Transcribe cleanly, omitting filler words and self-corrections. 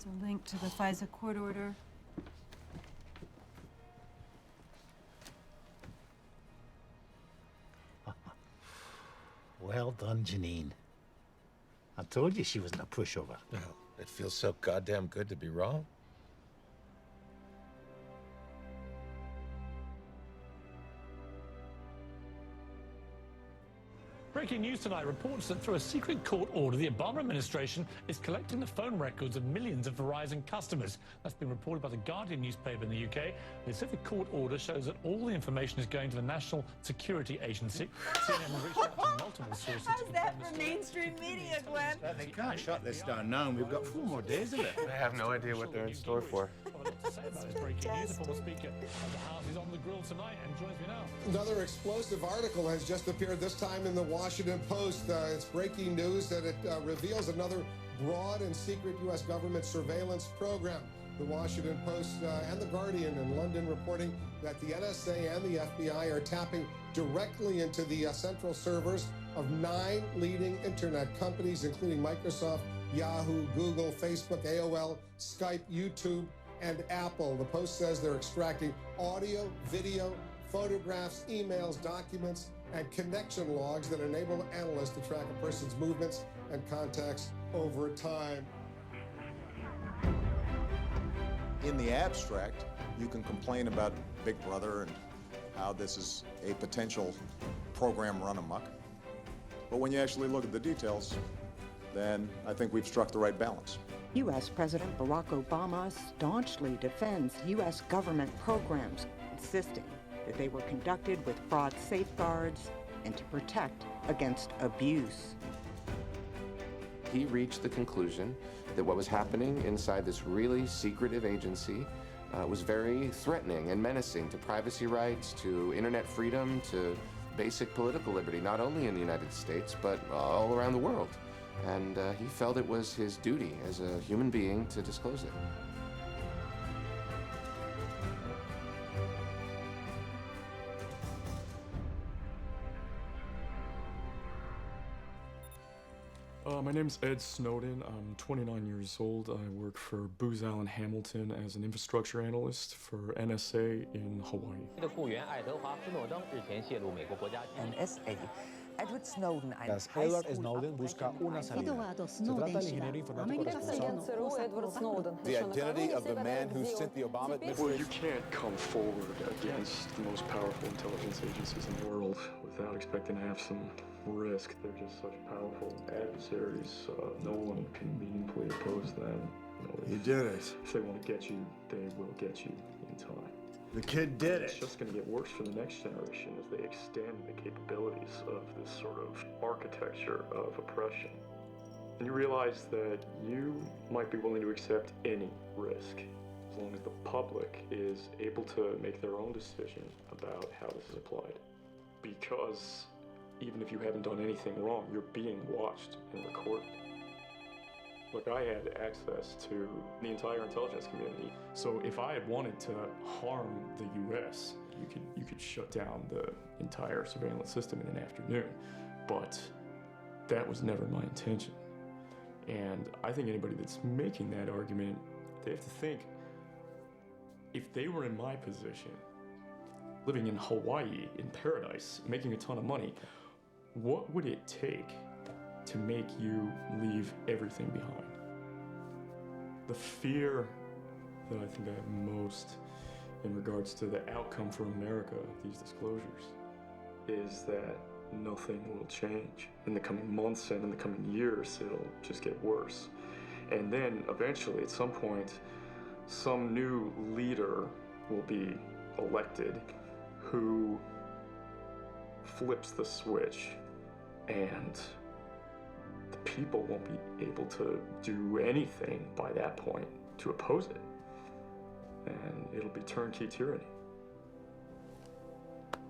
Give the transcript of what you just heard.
Here's a link to the FISA court order. Well done, Janine. I told you she wasn't a pushover. No, it feels so goddamn good to be wrong. Breaking news tonight reports that through a secret court order, the Obama administration is collecting the phone records of millions of Verizon customers. That's been reported by the Guardian newspaper in the UK. They said the court order shows that all the information is going to the National Security Agency. CNN has reached out to multiple sources. How's that for mainstream media, Glenn? They can't shut this down now, and we've got 4 more days of it. I have no idea what they're in store for. Another explosive article has just appeared, this time in the Washington Post. It's breaking news that it reveals another broad and secret U.S. government surveillance program. The Washington Post and the Guardian in London reporting that the NSA and the FBI are tapping directly into the central servers of 9 leading internet companies, including Microsoft, Yahoo, Google, Facebook, AOL, Skype, YouTube, and Apple. The Post says they're extracting audio, video, photographs, emails, documents, and connection logs that enable analysts to track a person's movements and contacts over time. In the abstract, you can complain about Big Brother and how this is a potential program run amok. But when you actually look at the details, then I think we've struck the right balance. U.S. President Barack Obama staunchly defends U.S. government programs, insisting that they were conducted with broad safeguards and to protect against abuse. He reached the conclusion that what was happening inside this really secretive agency was very threatening and menacing to privacy rights, to internet freedom, to basic political liberty, not only in the United States, but all around the world. And he felt it was his duty as a human being to disclose it. My name's Ed Snowden. I'm 29 years old. I work for Booz Allen Hamilton as an infrastructure analyst for NSA in Hawaii. NSA. Edward Snowden. Edward Snowden busca una salida. Se trata del ingeniero informático responsable. The identity of the man who sent the Obama administration. Well, you can't come forward against the most powerful intelligence agencies in the world without expecting to have some risk. They're just such powerful adversaries. No one can meaningfully oppose them. You did it. If they want to get you, they will get you in time. The kid did it. It's just going to get worse for the next generation as they extend the capabilities of this sort of architecture of oppression. And you realize that you might be willing to accept any risk as long as the public is able to make their own decision about how this is applied. Because even if you haven't done anything wrong, you're being watched and recorded. Look, I had access to the entire intelligence community. So if I had wanted to harm the US, you could shut down the entire surveillance system in an afternoon. But that was never my intention. And I think anybody that's making that argument, they have to think, if they were in my position, living in Hawaii, in paradise, making a ton of money, what would it take to make you leave everything behind? The fear that I think I have most in regards to the outcome for America of these disclosures is that nothing will change. In the coming months and in the coming years, it'll just get worse. And then eventually, at some point, some new leader will be elected who flips the switch, and the people won't be able to do anything by that point to oppose it. And it'll be turnkey tyranny.